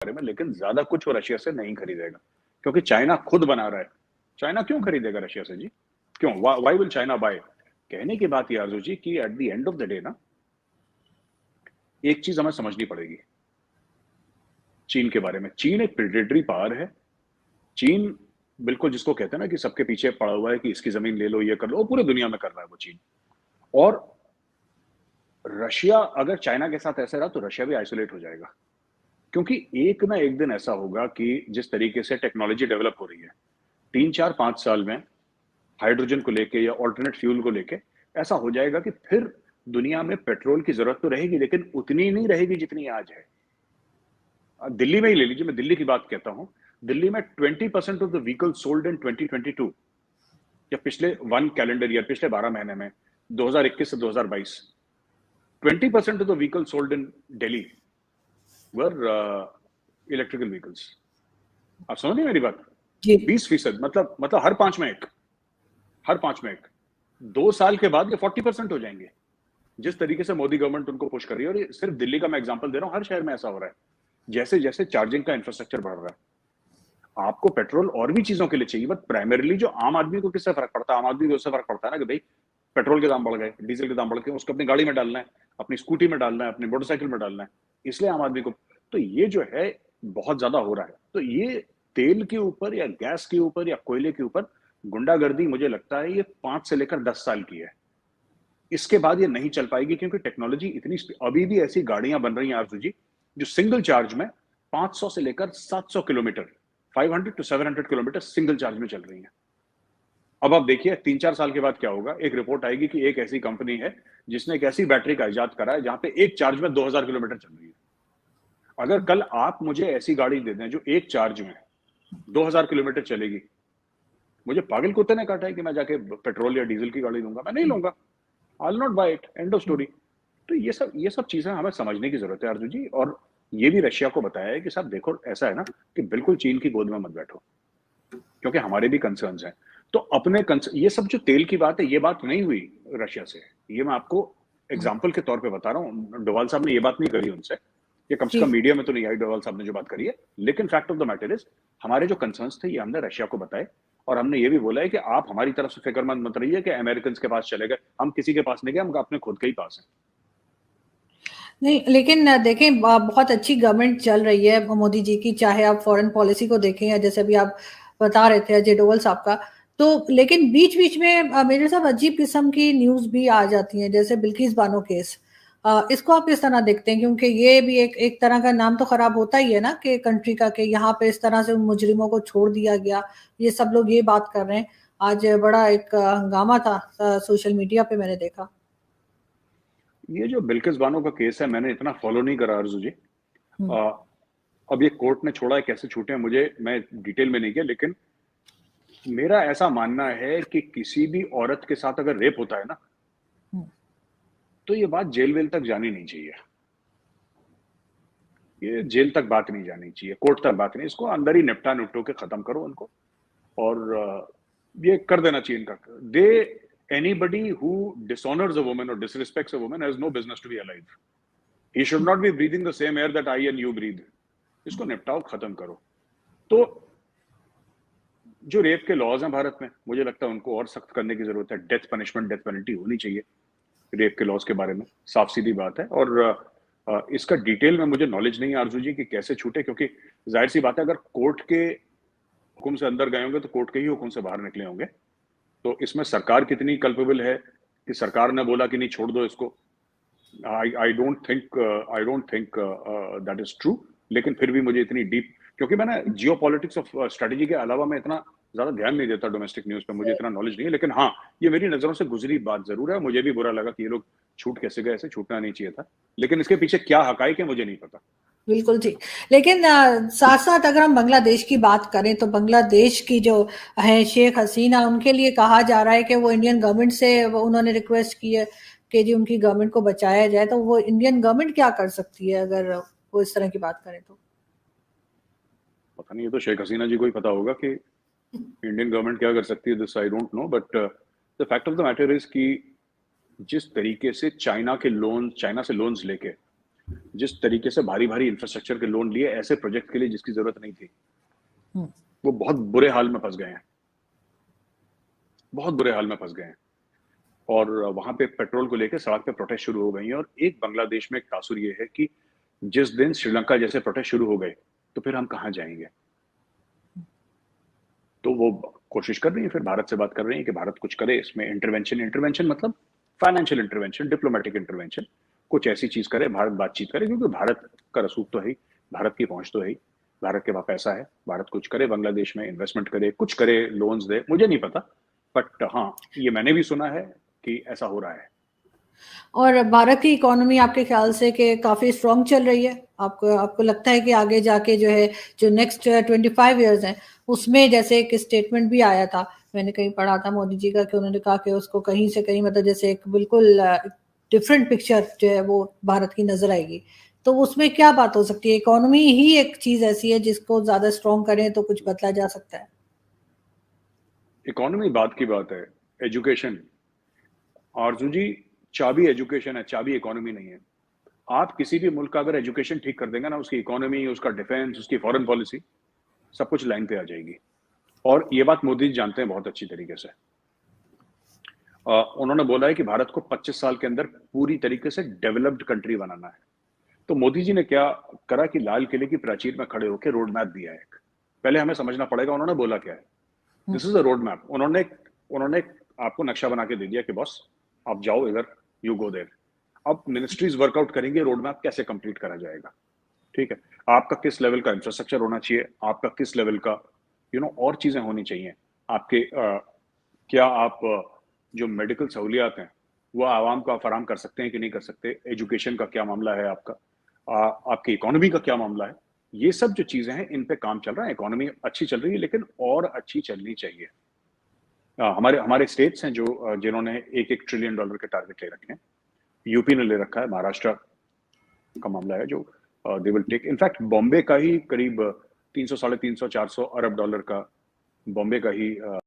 बारे में, लेकिन ज्यादा कुछ वो रशिया से नहीं खरीदेगा क्योंकि चाइना खुद बना रहा है। चाइना क्यों खरीदेगा रशिया से जी? क्यों? Why will China bye? कहने की बात ये आरजू जी कि at the end of the day ना, एक चीज हमें समझनी पड़ेगी चीन के बारे में। चीन एक प्रेडेटरी पावर है। चीन बिल्कुल जिसको कहते हैं ना कि सबके पीछे पड़ा हुआ है कि इसकी जमीन ले लो, ये कर लो, वो पूरे दुनिया में कर रहा है वो चीन। और रशिया अगर चाइना के साथ ऐसे रहा तो रशिया भी आइसोलेट हो जाएगा, क्योंकि एक ना एक दिन ऐसा होगा कि जिस तरीके से टेक्नोलॉजी डेवलप हो रही है 3 4 5 साल में, हाइड्रोजन को लेके या ऑल्टरनेट फ्यूल को लेके, ऐसा हो जाएगा कि फिर दुनिया में पेट्रोल की जरूरत तो रहेगी, लेकिन उतनी नहीं रहेगी जितनी आज है। दिल्ली में ही ले लीजिए, मैं दिल्ली की बात कहता हूं। दिल्ली में 20% of the vehicle sold in 2022, या पिछले 1 कैलेंडर ईयर, पिछले 12 महीने में, 2021 से 2022, 20% of the vehicle sold in Delhi were electrical vehicles. आप समझ नहीं मेरी बात? जी 20%, मतलब हर 5 में एक, हर 5 में एक। 2 साल के बाद ये 40% हो जाएंगे, जिस तरीके से मोदी गवर्नमेंट उनको पुश कर रही है। और ये सिर्फ दिल्ली का मैं एग्जांपल दे रहा हूं, हर शहर में ऐसा हो रहा है। जैसे जैसे चार्जिंग का इंफ्रास्ट्रक्चर बढ़ रहा है, आपको पेट्रोल और भी चीजों के लिए चाहिए, बट प्राइमरीली जो आम आदमी को किससे फर्क पड़ता है? आम आदमी को उससे फर्क पड़ता है ना कि भाई पेट्रोल के दाम बढ़ गए, डीजल के दाम बढ़ गए, उसको अपनी गाड़ी में डालना है, अपनी स्कूटी में डालना है, अपनी मोटरसाइकिल में डालना है, इसलिए आम आदमी को। तो ये जो है बहुत ज्यादा हो रहा है। तो ये तेल के ऊपर या गैस के ऊपर या कोयले के ऊपर गुंडागर्दी, मुझे लगता है ये 5 से लेकर 10 साल की है। इसके बाद ये नहीं चल पाएगी, क्योंकि टेक्नोलॉजी इतनी, अभी भी ऐसी गाड़ियां बन रही हैं आरजू जी जो सिंगल चार्ज में 500 से लेकर 700 kilometre, 500 to 700 kilometre single charge में चल रही हैं। अब आप देखिए 3 4 साल के बाद क्या होगा। एक रिपोर्ट आएगी कि एक ऐसी कंपनी है जिसने एक ऐसी बैटरी का इजाद करा है जहां पे एक चार्ज में 2000 किलोमीटर चल रही है। अगर कल आप मुझे ऐसी गाड़ी दे दें जो एक चार्ज में 2000 किलोमीटर चलेगी, मुझे पागल कुत्ते ने काटा है कि मैं जाके पेट्रोल या डीजल की गाड़ी लूंगा? मैं नहीं लूंगा। I will not buy it, end of story. तो ये सब चीजें हमें समझने की जरूरत है अर्जुन जी। और ये भी रशिया को बताया है कि साहब देखो, ऐसा है ना कि बिल्कुल चीन की गोद में मत बैठो, क्योंकि हमारे भी कंसर्न्स हैं। तो अपने ये सब जो तेल की बात है, ये बात नहीं हुई रशिया से। ये मैं आपको एग्जाम्पल के तौर पे बता रहा हूँ। डोवाल साहब ने ये बात नहीं करी उनसे, ये कम से जी कम मीडिया में तो नहीं आई डोवाल साहब ने जो बात करी है। लेकिन fact of the matter is, हमारे जो कंसर्न्स थे ये हमने रशिया को बताए, और हमने ये भी बोला है कि आप हमारी तरफ से फिक्रमंद मत रहिए कि अमेरिकन के पास चले गए। हम किसी के पास नहीं गए, हम अपने खुद के ही पास हैं। नहीं, लेकिन देखें, बहुत अच्छी गवर्नमेंट चल रही है मोदी जी की, चाहे आप फॉरेन पॉलिसी को देखें या जैसे अभी आप बता रहे थे अजय डोवल साहब का। तो लेकिन बीच बीच में मेरे साथ अजीब किस्म की न्यूज भी आ जाती हैं, जैसे बिल्किस बानो केस। इसको आप किस तरह देखते हैं? क्योंकि ये भी एक तरह का नाम तो खराब होता ही है ना कि कंट्री का, कि यहाँ पे इस तरह से उन मुजरिमों को छोड़ दिया गया। ये सब लोग ये बात कर रहे हैं। आज बड़ा एक हंगामा था सोशल मीडिया पे, मैंने देखा। ये जो बिल्किस बानो का केस है, मैंने इतना फॉलो नहीं करा अर्जु जी। हम्म, आ, अब ये कोर्ट ने छोड़ा है, कैसे छूटे हैं मुझे, मैं डिटेल में नहीं किया, लेकिन मेरा ऐसा मानना है कि किसी भी औरत के साथ अगर रेप होता है ना, हम्म, तो ये बात जेल वेल तक जानी नहीं चाहिए। ये जेल तक बात नहीं जानी चाहिए, कोर्ट तक बात नहीं, इसको अंदर ही निपटा निपटो के खत्म करो उनको। और ये कर देना चाहिए इनका। They anybody who dishonours a woman और disrespects a woman has no business to be alive. He should not be breathing the same air that I and you breathe. इसको निपटाओ, खत्म करो। तो जो रेप के लॉज हैं भारत में, मुझे लगता है उनको और सख्त करने की जरूरत है। डेथ पनिशमेंट, डेथ पेनल्टी होनी चाहिए रेप के लॉज के बारे में, साफ सीधी बात है। और इसका डिटेल में मुझे नॉलेज नहीं है आरजू जी कि कैसे छूटे, क्योंकि जाहिर सी बात है अगर कोर्ट के हुक्म से अंदर गए होंगे तो कोर्ट के ही हुक्म से बाहर निकले होंगे। तो इसमें सरकार कितनी कल्पेबल है कि सरकार ने बोला कि नहीं छोड़ दो इसको, I don't think that is true. लेकिन फिर भी मुझे इतनी डीप, क्योंकि मैंने जियो पॉलिटिक्स ऑफ स्ट्रेटेजी के अलावा मैं इतना ज्यादा ध्यान नहीं देता डोमेस्टिक न्यूज पे, मुझे इतना नॉलेज नहीं है। लेकिन हाँ, ये मेरी नजरों से गुजरी बात जरूर है। मुझे भी बुरा लगा कि ये लोग छूट कैसे गए, ऐसे छूटना नहीं चाहिए था। लेकिन इसके पीछे क्या हकाइक है मुझे नहीं पता। बिल्कुल ठीक। लेकिन साथ साथ अगर हम बांग्लादेश की बात करें तो बांग्लादेश की जो है शेख हसीना, उनके लिए कहा जा रहा है कि वो इंडियन गवर्नमेंट से उन्होंने रिक्वेस्ट की है कि जी उनकी गवर्नमेंट को बचाया जाए। तो वो इंडियन गवर्नमेंट क्या कर सकती है अगर वो इस तरह की बात करें तो? पता नहीं, ये तो शेख हसीना जी को ही पता होगा कि इंडियन गवर्नमेंट क्या कर सकती है। This I don't know, but the fact of the matter is कि जिस तरीके से चाइना से लोन्स लेके जिस तरीके से भारी भारी इंफ्रास्ट्रक्चर के लोन लिए ऐसे प्रोजेक्ट के लिए जिसकी जरूरत नहीं थी, वो बहुत बुरे हाल में फंस गए हैं, बहुत बुरे हाल में फंस गए हैं। और वहां पे पेट्रोल को लेकर सड़क पे प्रोटेस्ट शुरू हो गई हैं। और एक बांग्लादेश में एक तासुर ये है कि जिस दिन श्रीलंका जैसे प्रोटेस्ट शुरू हो गए तो फिर हम कहाँ जाएंगे। तो वो कोशिश कर रही है, फिर भारत से बात कर रही है कि भारत कुछ करे इसमें, इंटरवेंशन मतलब फाइनेंशियल इंटरवेंशन, डिप्लोमेटिक इंटरवेंशन, कुछ ऐसी चीज करे, भारत बातचीत करे, क्योंकि भारत का रसूख तो है ही, भारत की पहुंच तो है ही, भारत के पास पैसा है, भारत कुछ करे बांग्लादेश में, इन्वेस्टमेंट करे, कुछ करे, लोन्स दे, मुझे नहीं पता, बट हाँ ये मैंने भी सुना है कि ऐसा हो रहा है। और भारत की इकोनॉमी आपके ख्याल से कि काफी स्ट्रांग चल रही है? आपको लगता है कि आगे जाके जो है, जो नेक्स्ट 25 इयर्स हैं, उसमें जैसे एक स्टेटमेंट भी आया था, मैंने कहीं पढ़ा था मोदी जी का, कि उन्होंने कहा कि उसको कहीं से कहीं मतलब जैसे एक बिल्कुल डिफरेंट पिक्चर जो है वो भारत की नजर आएगी। तो उसमें क्या बात हो सकती है? इकोनॉमी ही एक चीज ऐसी है जिसको ज्यादा स्ट्रांग करें तो कुछ बदला जा सकता है। इकोनॉमी बात की बात है, एजुकेशन, आरजू जी, चाबी एजुकेशन है, चाबी इकोनॉमी नहीं है। आप किसी भी मुल्क का अगर एजुकेशन ठीक कर देंगे ना, उसकी इकोनॉमी, उसका डिफेंस, उसकी फॉरेन पॉलिसी, सब कुछ लाइन पे आ जाएगी। और ये बात मोदी जी जानते हैं बहुत अच्छी तरीके से। उन्होंने बोला है कि भारत को 25 साल के अंदर पूरी तरीके से डेवलप्ड कंट्री बनाना है। तो मोदी जी ने क्या करा कि लाल किले की प्राचीर में खड़े होकर रोड मैप दिया है। पहले हमें समझना पड़ेगा उन्होंने बोला क्या है। This is a road map. उन्होंने आपको नक्शा बना के दे दिया कि बॉस आप जाओ इधर, यू गो देयर। अब मिनिस्ट्रीज वर्कआउट करेंगे रोड मैप कैसे कंप्लीट करा जाएगा। ठीक है, आपका किस लेवल का इंफ्रास्ट्रक्चर होना चाहिए, आपका किस लेवल का और चीजें होनी चाहिए आपके। क्या आप जो मेडिकल सहूलियात हैं वो आवाम को आप फराम कर सकते हैं कि नहीं कर सकते, एजुकेशन का क्या मामला है आपका, आपकी इकोनॉमी का क्या मामला है। ये सब जो चीजें हैं इन पे काम चल रहा है। इकोनॉमी अच्छी चल रही है लेकिन और अच्छी चलनी चाहिए। हमारे हमारे स्टेट्स हैं जो जिन्होंने $1-1 ट्रिलियन के टारगेट ले रखे हैं। यूपी ने ले रखा है, महाराष्ट्र का मामला है जो they will take. In fact Bombay का ही करीब 300, 350, $400 अरब का बॉम्बे का ही